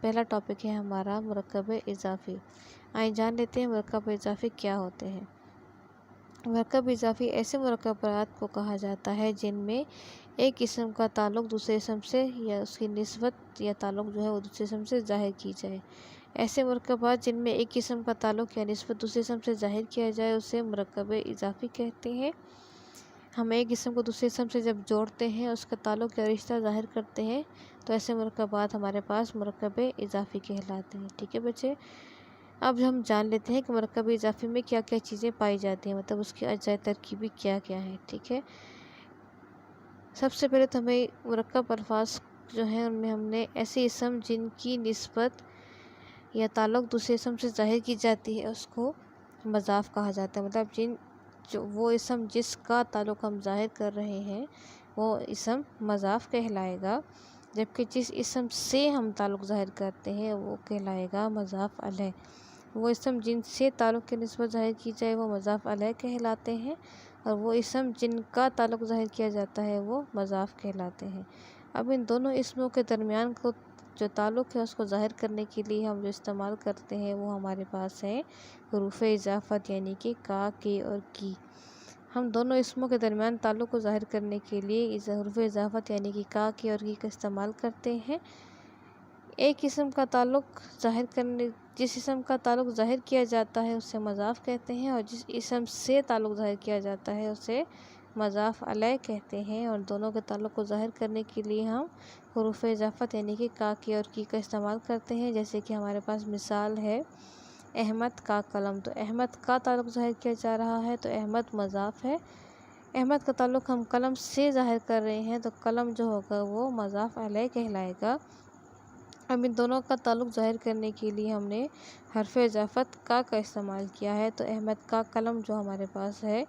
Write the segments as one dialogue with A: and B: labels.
A: पहला टॉपिक है हमारा मरकब इजाफ़ी। आइए जान लेते हैं मरकब इजाफ़ी क्या होते हैं। मरकब इजाफ़ी ऐसे मरकबात को कहा जाता है जिनमें एक इस्म का ताल्लुक़ दूसरे इस्म से या उसकी निस्बत या ताल्लुक़ जो है वो दूसरे इस्म से ज़ाहिर की जाए। ऐसे मरकबात जिनमें एक इस्म का ताल्लुक़ या निस्बत दूसरे इस्म से ज़ाहिर किया जाए उसे मरकब इजाफ़ी कहते हैं। हम एक इस्म को दूसरे इस्म से जब जोड़ते हैं, उसका ताल्लुक़ या रिश्ता ज़ाहिर करते हैं, तो ऐसे मरकबात हमारे पास मरकब इजाफ़ी कहलाते हैं। ठीक है बच्चे, अब हम जान लेते हैं कि मरकब इजाफ़ी में क्या क्या चीज़ें पाई जाती हैं, मतलब उसकी अज्जाए तरकीबी क्या क्या है। ठीक है, सबसे पहले तो हमें मरकब अल्फाज जो हैं उनमें हमने ऐसे इस्म जिनकी निस्बत या ताल्लुक़ दूसरे इस्म से ज़ाहिर की जाती है उसको मज़ाफ़ कहा जाता है। मतलब जो वो इस्म जिसका ताल्लुक़ हम ज़ाहिर कर रहे हैं वो इस्म मज़ाफ़ कहलाएगा, जबकि जिस इस्म से हम ताल्लुक़ ज़ाहिर करते हैं वो कहलाएगा मज़ाफ़ अलैह। वो इस्म जिनसे ताल्लुक़ की निस्बत ज़ाहिर की जाए वो मज़ाफ़ अलैह कहलाते हैं, और वो इस्म जिनका ताल्लुक़ ज़ाहिर किया जाता है वो मज़ाफ़ कहलाते हैं। अब इन दोनों इस्मों के दरमियान को जो ताल्लुक़ है उसको ज़ाहिर करने के लिए हम जो इस्तेमाल करते हैं वो हमारे पास है हुरूफ़ इज़ाफ़त, यानी कि का, के और की। हम दोनों इस्मों के दरमियान ताल्लुक़ को ज़ाहिर करने के लिए हुरूफ़ इज़ाफ़त यानी कि का, के और की का इस्तेमाल करते हैं। एक इस्म का ताल्लुक़ ज़ाहिर करने जिस इस्म का ताल्लुक़ ज़ाहिर किया जाता है उसे मज़ाफ़ कहते हैं, और जिस इस्म से ताल्लुक़ ज़ाहिर किया जाता है उसे मज़ाफ़ अलैह कहते हैं। और दोनों के ताल्लुक़ को ज़ाहिर करने के लिए हम हुरूफ़ इज़ाफ़त यानी कि का, के और की का इस्तेमाल करते हैं। जैसे कि हमारे पास मिसाल है अहमद का कलम, तो अहमद का ताल्लुक़ ज़ाहिर किया जा रहा है तो अहमद मज़ाफ़ है। अहमद का ताल्लुक़ हम कलम से ज़ाहिर कर रहे हैं तो कलम जो होगा वो मज़ाफ़ अलैह कहलाएगा। अब इन दोनों का ताल्लुक़ ज़ाहिर करने के लिए हमने हर्फ़ इज़ाफ़त का इस्तेमाल किया है, तो अहमद का कलम जो हमारे पास है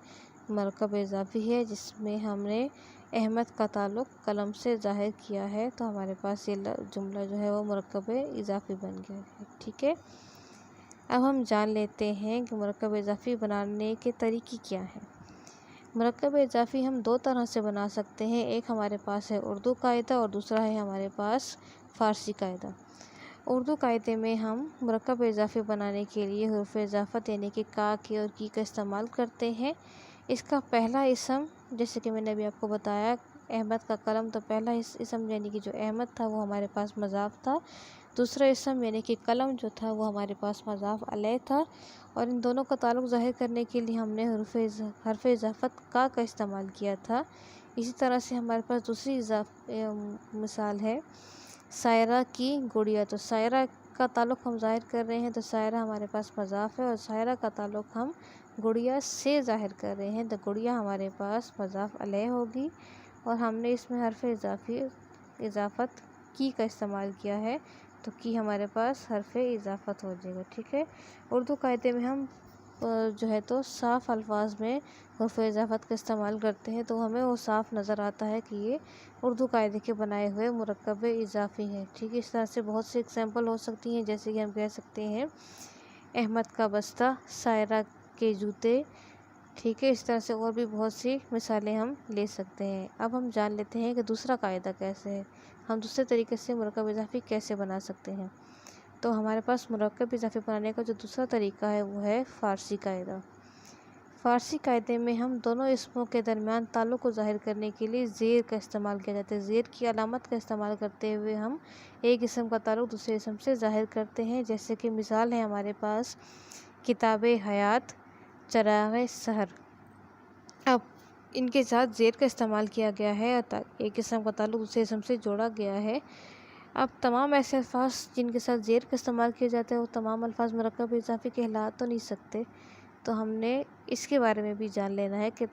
A: मरकब इज़ाफ़ी है, जिसमें हमने अहमद का ताल्लुक़ कलम से ज़ाहिर किया है, तो हमारे पास ये जुमला जो है वो मरकब इज़ाफ़ी बन गया है। ठीक है, अब हम जान लेते हैं कि मरकब इज़ाफ़ी बनाने के तरीके क्या हैं। मरकब इज़ाफ़ी हम दो तरह से बना सकते हैं, एक हमारे पास है उर्दू कायदा और दूसरा है हमारे पास फ़ारसी कायदा। उर्दू कायदे में हम मरकब इज़ाफ़ी बनाने के लिए हुरूफ़ इज़ाफ़त यानी कि का, के और की का इस्तेमाल करते हैं। इसका पहला इस्म, जैसे कि मैंने अभी आपको बताया अहमद का कलम, तो पहला इस्म यानी कि जो अहमद था वो हमारे पास मज़ाफ़ था। दूसरा इस्म यानी कि कलम जो था वो हमारे पास मज़ाफ़ अलैह था, और इन दोनों का ताल्लुक़ ज़ाहिर करने के लिए हमने हर्फ़ इज़ाफ़त का इस्तेमाल किया था। इसी तरह से हमारे पास दूसरी मिसाल है सायरा की गुड़िया, तो सायरा का ताल्लुक़ हम ज़ाहिर कर रहे हैं तो सायरा हमारे पास मज़ाफ़ है, और सायरा का ताल्लुक़ हम गुड़िया से ज़ाहिर कर रहे हैं तो गुड़िया हमारे पास मज़ाफ़ अलैह होगी, और हमने इसमें हर्फ़ इज़ाफ़त की का इस्तेमाल किया है तो की हमारे पास हर्फ़ इज़ाफ़त हो जाएगा। ठीक है, उर्दू कायदे में हम जो है तो साफ़ अल्फाज में हुरूफ़ इज़ाफ़त का इस्तेमाल करते हैं तो हमें वो साफ़ नज़र आता है कि ये उर्दू कायदे के बनाए हुए मरकब इज़ाफ़ी है। ठीक है, इस तरह से बहुत सी एग्जाम्पल हो सकती हैं, जैसे कि हम कह सकते हैं अहमद का बस्ता, सायरा के जूते। ठीक है, इस तरह से और भी बहुत सी मिसालें हम ले सकते हैं। अब हम जान लेते हैं कि दूसरा कायदा कैसे है, हम दूसरे तरीके से मरकब इज़ाफ़ी कैसे बना सकते हैं। तो हमारे पास मरकब इज़ाफ़ी बनाने का जो दूसरा तरीका है वो है फ़ारसी कायदा। फ़ारसी कायदे में हम दोनों इस्मों के दरमियान ताल्लुक़ को ज़ाहिर करने के लिए ज़ेर का इस्तेमाल किया जाता है। ज़ेर की अलामत का इस्तेमाल करते हुए हम एक इस्म का ताल्लुक़ दूसरे इस्म से ज़ाहिर करते हैं। जैसे कि मिसाल है हमारे पास किताबे हयात, चराग़े सहर। अब इनके साथ ज़ेर का इस्तेमाल किया गया है, एक इस्म का ताल्लुक़ दूसरे इस्म से जोड़ा गया है। अब तमाम ऐसे अल्फाज जिनके साथ ज़ेर का इस्तेमाल किया जाता है वो तमाम अल्फाज मरकब इज़ाफ़ी कहला तो नहीं सकते, तो हमने इसके बारे में भी जान लेना है कि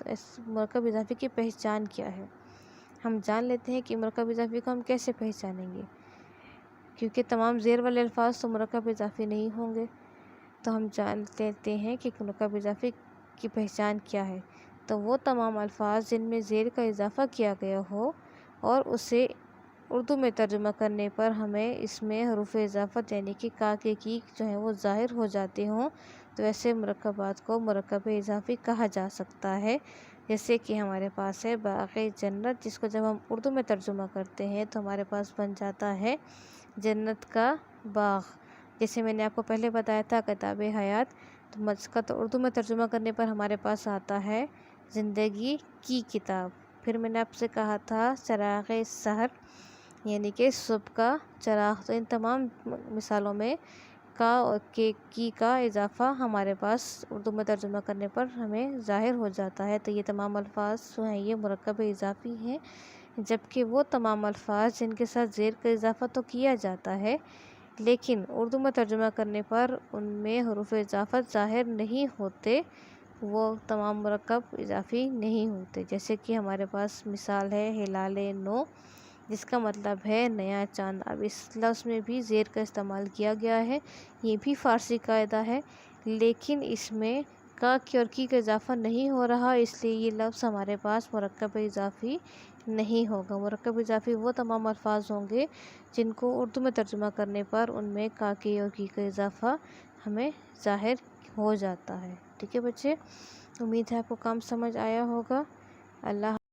A: मरकब इज़ाफ़ी की पहचान क्या है। हम जान लेते हैं कि मरकब इज़ाफ़ी को हम कैसे पहचानेंगे, क्योंकि तमाम ज़ेर वाले अल्फाज तो मरकब इज़ाफ़ी नहीं होंगे। तो हम जान लेते हैं कि मरकब इज़ाफ़ी की पहचान क्या है। तो वो तमाम अल्फाज जिनमें ज़ेर का इजाफ़ा किया गया हो और उसे उर्दू में तर्जुमा करने पर हमें इसमें हुरूफ़ इज़ाफ़त यानी कि का, के, की जो है वो ज़ाहिर हो जाते हों, तो ऐसे मरकबात को मरकब इज़ाफ़ी कहा जा सकता है। जैसे कि हमारे पास है बाग़े जन्नत, जिसको जब हम उर्दू में तर्जुमा करते हैं तो हमारे पास बन जाता है जन्नत का باغ، جیسے میں نے آپ کو پہلے بتایا تھا کتاب حیات، تو اس کا تو اردو میں ترجمہ کرنے پر ہمارے پاس آتا ہے زندگی کی کتاب۔ پھر میں نے آپ سے کہا تھا چراغ سحر، یعنی کہ صبح کا چراغ۔ تو ان تمام مثالوں میں کا اور کی کا اضافہ ہمارے پاس اردو میں ترجمہ کرنے پر ہمیں ظاہر ہو جاتا ہے۔ تو یہ تمام الفاظ جو ہیں یہ مرکب اضافی ہیں، جبکہ وہ تمام الفاظ جن کے ساتھ زیر کا اضافہ تو کیا جاتا ہے لیکن اردو میں ترجمہ کرنے پر ان میں حروف اضافت ظاہر نہیں ہوتے، وہ تمام مرکب اضافی نہیں ہوتے۔ جیسے کہ ہمارے پاس مثال ہے ہلال نو، جس کا مطلب ہے نیا چاند۔ اب اس لفظ میں بھی زیر کا استعمال کیا گیا ہے، یہ بھی فارسی قاعدہ ہے، لیکن اس میں کا کی اور کی کا اضافہ نہیں ہو رہا، اس لیے یہ لفظ ہمارے پاس مرکب اضافی نہیں ہوگا۔ مرکب اضافی وہ تمام الفاظ ہوں گے جن کو اردو میں ترجمہ کرنے پر ان میں کا کی اور کی کا اضافہ ہمیں ظاہر ہو جاتا ہے۔ ٹھیک ہے بچے، امید ہے آپ کو کام سمجھ آیا ہوگا۔ اللہ